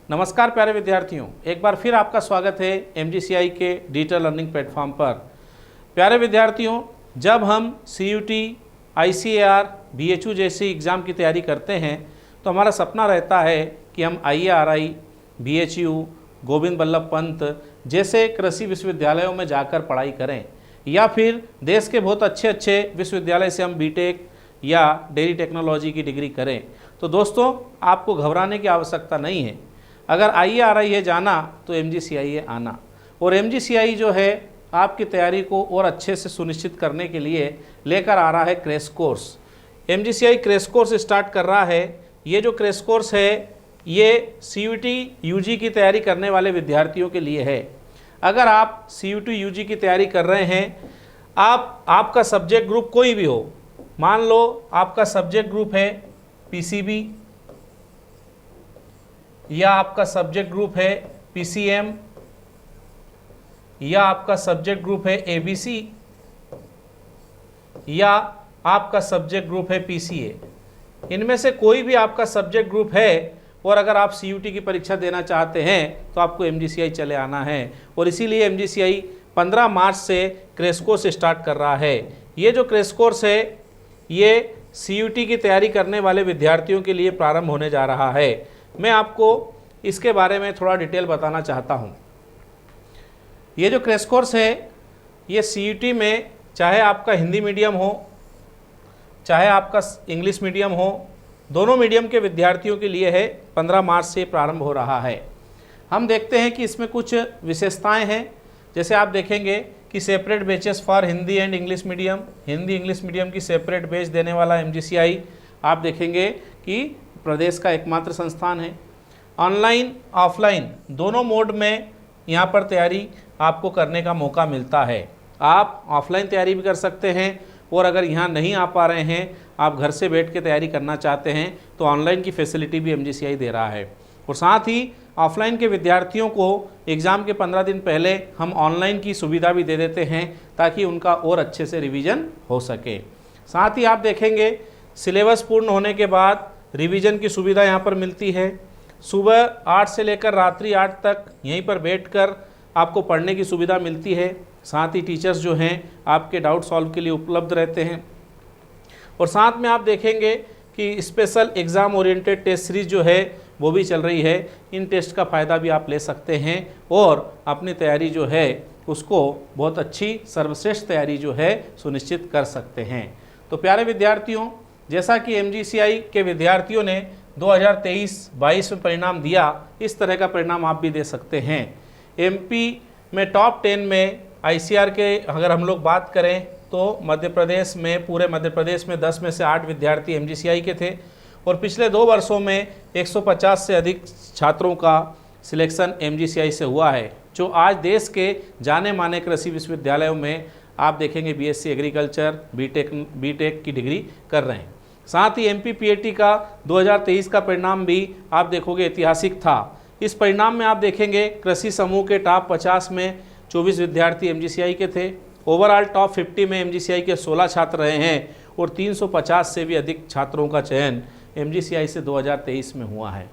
नमस्कार प्यारे विद्यार्थियों, एक बार फिर आपका स्वागत है MGCI के डिजिटल लर्निंग प्लेटफॉर्म पर। प्यारे विद्यार्थियों, जब हम CUT, ICAR, BHU जैसी एग्ज़ाम की तैयारी करते हैं तो हमारा सपना रहता है कि हम IARI, BHU, गोविंद बल्लभ पंत जैसे कृषि विश्वविद्यालयों में जाकर पढ़ाई करें या फिर देश के बहुत अच्छे विश्वविद्यालय से हम BTech या डेयरी टेक्नोलॉजी की डिग्री करें। तो दोस्तों, आपको घबराने की आवश्यकता नहीं है। अगर IARI है जाना तो MGCI है आना। और MGCI जो है आपकी तैयारी को और अच्छे से सुनिश्चित करने के लिए लेकर आ रहा है crash course. MGCI crash course start कर रहा है। ये जो क्रैश कोर्स है ये CUT UG की तैयारी करने वाले विद्यार्थियों के लिए है। अगर आप CUT UG की तैयारी कर रहे हैं, आपका सब्जेक्ट ग्रुप कोई भी हो, मान लो आपका सब्जेक्ट ग्रुप है PCB या आपका सब्जेक्ट ग्रुप है PCM या आपका सब्जेक्ट ग्रुप है ABC या आपका सब्जेक्ट ग्रुप है PCA, इनमें से कोई भी आपका सब्जेक्ट ग्रुप है और अगर आप CUT की परीक्षा देना चाहते हैं तो आपको MGCI चले आना है। और इसीलिए MGCI 15 मार्च से क्रैश कोर्स स्टार्ट कर रहा है। ये जो क्रैश कोर्स है ये CUT की तैयारी करने वाले विद्यार्थियों के लिए प्रारंभ होने जा रहा है। मैं आपको इसके बारे में थोड़ा डिटेल बताना चाहता हूँ। ये जो क्रैश कोर्स है ये CUT में चाहे आपका हिंदी मीडियम हो चाहे आपका इंग्लिश मीडियम हो, दोनों मीडियम के विद्यार्थियों के लिए है। 15 मार्च से प्रारंभ हो रहा है। हम देखते हैं कि इसमें कुछ विशेषताएं हैं। जैसे आप देखेंगे कि separate batches for Hindi and English medium, Hindi English medium की सेपरेट बैच देने वाला MGCI आप देखेंगे कि प्रदेश का एकमात्र संस्थान है। ऑनलाइन ऑफलाइन दोनों मोड में यहाँ पर तैयारी आपको करने का मौका मिलता है। आप ऑफलाइन तैयारी भी कर सकते हैं और अगर यहाँ नहीं आ पा रहे हैं, आप घर से बैठ के तैयारी करना चाहते हैं तो ऑनलाइन की फैसिलिटी भी MGCI दे रहा है। और साथ ही ऑफलाइन के विद्यार्थियों को एग्ज़ाम के 15 दिन पहले हम ऑनलाइन की सुविधा भी दे देते हैं ताकि उनका और अच्छे से रिवीजन हो सके। साथ ही आप देखेंगे सिलेबस पूर्ण होने के बाद रिवीजन की सुविधा यहाँ पर मिलती है। सुबह 8 से लेकर रात्रि 8 तक यहीं पर बैठकर आपको पढ़ने की सुविधा मिलती है। साथ ही टीचर्स जो हैं आपके डाउट सॉल्व के लिए उपलब्ध रहते हैं। और साथ में आप देखेंगे कि special exam oriented test series जो है वो भी चल रही है। इन टेस्ट का फ़ायदा भी आप ले सकते हैं और अपनी तैयारी जो है उसको बहुत अच्छी सर्वश्रेष्ठ तैयारी जो है सुनिश्चित कर सकते हैं। तो प्यारे विद्यार्थियों, जैसा कि MGCI के विद्यार्थियों ने 2023-22 में परिणाम दिया, इस तरह का परिणाम आप भी दे सकते हैं। MP में टॉप 10 में ICAR के अगर हम लोग बात करें तो मध्य प्रदेश में, पूरे मध्य प्रदेश में 10 में से 8 विद्यार्थी MGCI के थे। और पिछले 2 वर्षों में 150 से अधिक छात्रों का सिलेक्शन MGCI से हुआ है, जो आज देश के जाने माने कृषि विश्वविद्यालयों में आप देखेंगे BSc एग्रीकल्चर, BTech की डिग्री कर रहे हैं। साथ ही MP PAT का 2023 का परिणाम भी आप देखोगे ऐतिहासिक था। इस परिणाम में आप देखेंगे कृषि समूह के टॉप 50 में 24 विद्यार्थी MGCI के थे। ओवरऑल टॉप 50 में MGCI के 16 छात्र रहे हैं और 350 से भी अधिक छात्रों का चयन MGCI से 2023 में हुआ है।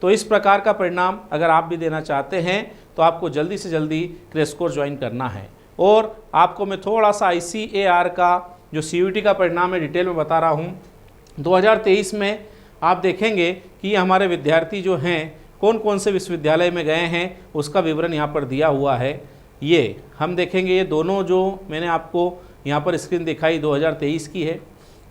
तो इस प्रकार का परिणाम अगर आप भी देना चाहते हैं तो आपको जल्दी से जल्दी क्रैश कोर्स ज्वाइन करना है। और आपको मैं थोड़ा सा ICAR का जो CUT का परिणाम है डिटेल में बता रहा हूँ। 2023 में आप देखेंगे कि हमारे विद्यार्थी जो हैं कौन कौन से विश्वविद्यालय में गए हैं उसका विवरण यहाँ पर दिया हुआ है। ये हम देखेंगे, ये दोनों जो मैंने आपको यहाँ पर स्क्रीन दिखाई 2023 की है।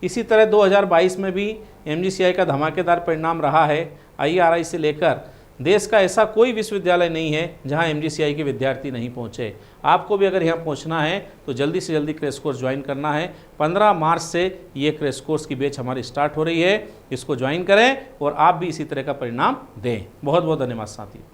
इसी तरह 2022 में भी MGCI का धमाकेदार परिणाम रहा है। IARI से लेकर देश का ऐसा कोई विश्वविद्यालय नहीं है जहां MGCI के विद्यार्थी नहीं पहुंचे। आपको भी अगर यहाँ पहुंचना है तो जल्दी से जल्दी क्रैश कोर्स ज्वाइन करना है। 15 मार्च से ये क्रैश कोर्स की बैच हमारी स्टार्ट हो रही है। इसको ज्वाइन करें और आप भी इसी तरह का परिणाम दें। बहुत बहुत धन्यवाद साथियों।